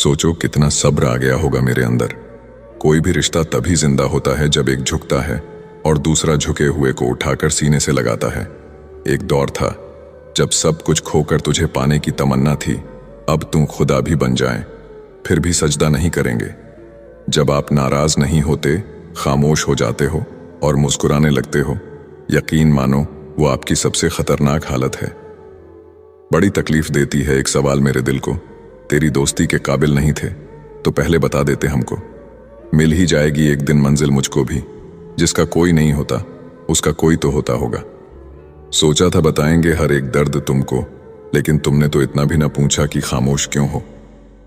सोचो कितना सब्र आ गया होगा मेरे अंदर। कोई भी रिश्ता तभी जिंदा होता है जब एक झुकता है और दूसरा झुके हुए को उठाकर सीने से लगाता है। एक दौर था जब सब कुछ खोकर तुझे पाने की तमन्ना थी, अब तू खुदा भी बन जाए फिर भी सजदा नहीं करेंगे। जब आप नाराज नहीं होते, खामोश हो जाते हो और मुस्कुराने लगते हो, यकीन मानो वो आपकी सबसे खतरनाक हालत है। बड़ी तकलीफ देती है एक सवाल मेरे दिल को, तेरी दोस्ती के काबिल नहीं थे तो पहले बता देते हमको। मिल ही जाएगी एक दिन मंजिल मुझको भी, जिसका कोई नहीं होता उसका कोई तो होता होगा। सोचा था बताएंगे हर एक दर्द तुमको, लेकिन तुमने तो इतना भी ना पूछा कि खामोश क्यों हो।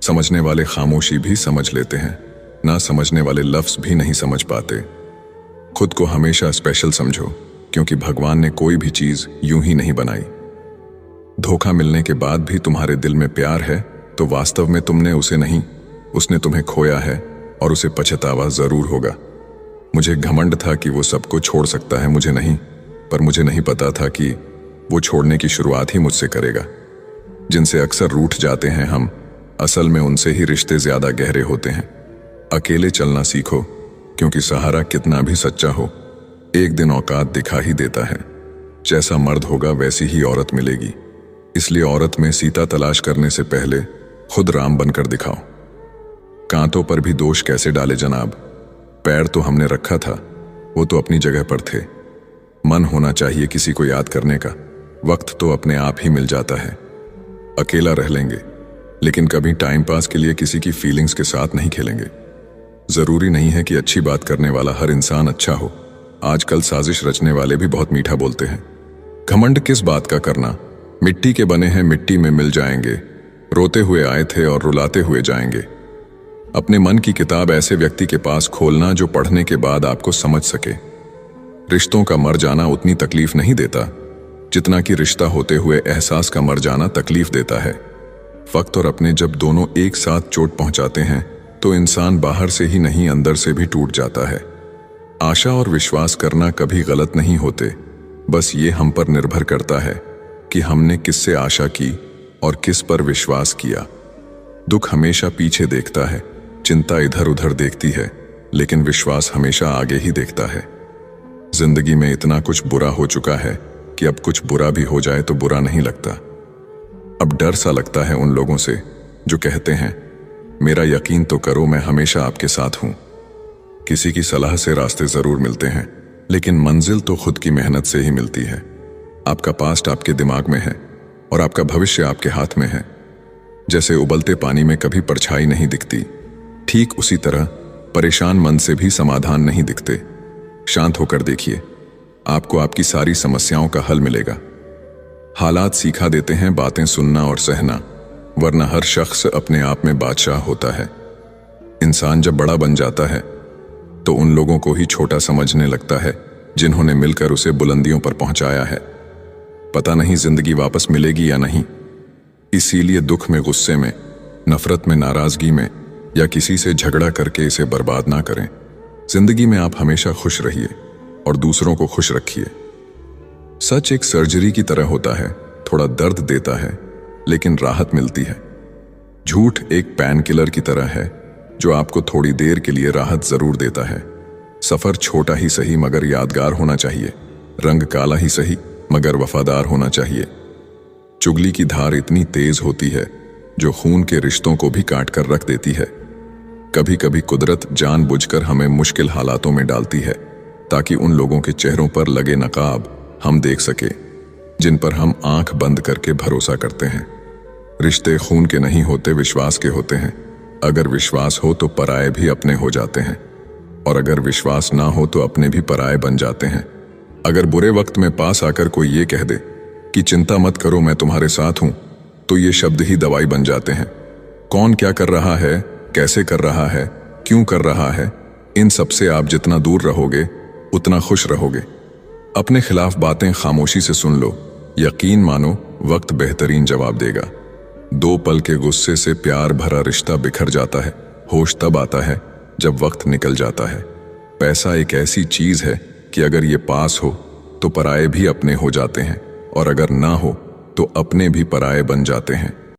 समझने वाले खामोशी भी समझ लेते हैं, ना समझने वाले लफ्ज भी नहीं समझ पाते। खुद को हमेशा स्पेशल समझो, क्योंकि भगवान ने कोई भी चीज यूं ही नहीं बनाई। धोखा मिलने के बाद भी तुम्हारे दिल में प्यार है तो वास्तव में तुमने उसे नहीं, उसने तुम्हें खोया है और उसे पछतावा जरूर होगा। मुझे घमंड था कि वो सबको छोड़ सकता है, मुझे नहीं, पर मुझे नहीं पता था कि वो छोड़ने की शुरुआत ही मुझसे करेगा। जिनसे अक्सर रूठ जाते हैं हम, असल में उनसे ही रिश्ते ज्यादा गहरे होते हैं। अकेले चलना सीखो, क्योंकि सहारा कितना भी सच्चा हो एक दिन औकात दिखा ही देता है। जैसा मर्द होगा वैसी ही औरत मिलेगी, इसलिए औरत में सीता तलाश करने से पहले खुद राम बनकर दिखाओ। कांटों पर भी दोष कैसे डाले जनाब, पैर तो हमने रखा था, वो तो अपनी जगह पर थे। मन होना चाहिए किसी को याद करने का, वक्त तो अपने आप ही मिल जाता है। अकेला रह लेंगे, लेकिन कभी टाइम पास के लिए किसी की फीलिंग्स के साथ नहीं खेलेंगे। जरूरी नहीं है कि अच्छी बात करने वाला हर इंसान अच्छा हो, आजकल साजिश रचने वाले भी बहुत मीठा बोलते हैं। घमंड किस बात का करना, मिट्टी के बने हैं मिट्टी में मिल जाएंगे, रोते हुए आए थे और रुलाते हुए जाएंगे। अपने मन की किताब ऐसे व्यक्ति के पास खोलना जो पढ़ने के बाद आपको समझ सके। रिश्तों का मर जाना उतनी तकलीफ नहीं देता जितना कि रिश्ता होते हुए एहसास का मर जाना तकलीफ देता है। वक्त और अपने जब दोनों एक साथ चोट पहुंचाते हैं तो इंसान बाहर से ही नहीं अंदर से भी टूट जाता है। आशा और विश्वास करना कभी गलत नहीं होते, बस ये हम पर निर्भर करता है कि हमने किससे आशा की और किस पर विश्वास किया। दुख हमेशा पीछे देखता है, चिंता इधर उधर देखती है, लेकिन विश्वास हमेशा आगे ही देखता है। जिंदगी में इतना कुछ बुरा हो चुका है कि अब कुछ बुरा भी हो जाए तो बुरा नहीं लगता। अब डर सा लगता है उन लोगों से जो कहते हैं मेरा यकीन तो करो, मैं हमेशा आपके साथ हूं। किसी की सलाह से रास्ते जरूर मिलते हैं, लेकिन मंजिल तो खुद की मेहनत से ही मिलती है। आपका पास्ट आपके दिमाग में है और आपका भविष्य आपके हाथ में है। जैसे उबलते पानी में कभी परछाई नहीं दिखती, ठीक उसी तरह परेशान मन से भी समाधान नहीं दिखते। शांत होकर देखिए, आपको आपकी सारी समस्याओं का हल मिलेगा। हालात सिखा देते हैं बातें सुनना और सहना, वरना हर शख्स अपने आप में बादशाह होता है। इंसान जब बड़ा बन जाता है तो उन लोगों को ही छोटा समझने लगता है जिन्होंने मिलकर उसे बुलंदियों पर पहुंचाया है। पता नहीं जिंदगी वापस मिलेगी या नहीं, इसीलिए दुख में, गुस्से में, नफरत में, नाराजगी में या किसी से झगड़ा करके इसे बर्बाद ना करें। जिंदगी में आप हमेशा खुश रहिए और दूसरों को खुश रखिए। सच एक सर्जरी की तरह होता है, थोड़ा दर्द देता है लेकिन राहत मिलती है। झूठ एक पैन किलर की तरह है जो आपको थोड़ी देर के लिए राहत जरूर देता है। सफर छोटा ही सही मगर यादगार होना चाहिए, रंग काला ही सही मगर वफादार होना चाहिए। चुगली की धार इतनी तेज होती है जो खून के रिश्तों को भी काट कर रख देती है। कभी कभी कुदरत जानबूझकर हमें मुश्किल हालातों में डालती है ताकि उन लोगों के चेहरों पर लगे नकाब हम देख सके जिन पर हम आंख बंद करके भरोसा करते हैं। रिश्ते खून के नहीं होते, विश्वास के होते हैं। अगर विश्वास हो तो पराये भी अपने हो जाते हैं, और अगर विश्वास ना हो तो अपने भी पराये बन जाते हैं। अगर बुरे वक्त में पास आकर कोई ये कह दे कि चिंता मत करो मैं तुम्हारे साथ हूं, तो ये शब्द ही दवाई बन जाते हैं। कौन क्या कर रहा है, कैसे कर रहा है, क्यों कर रहा है, इन सब से आप जितना दूर रहोगे उतना खुश रहोगे। अपने खिलाफ बातें खामोशी से सुन लो, यकीन मानो वक्त बेहतरीन जवाब देगा। दो पल के गुस्से से प्यार भरा रिश्ता बिखर जाता है। होश तब आता है जब वक्त निकल जाता है। पैसा एक ऐसी चीज है कि अगर ये पास हो तो पराये भी अपने हो जाते हैं, और अगर ना हो तो अपने भी पराये बन जाते हैं।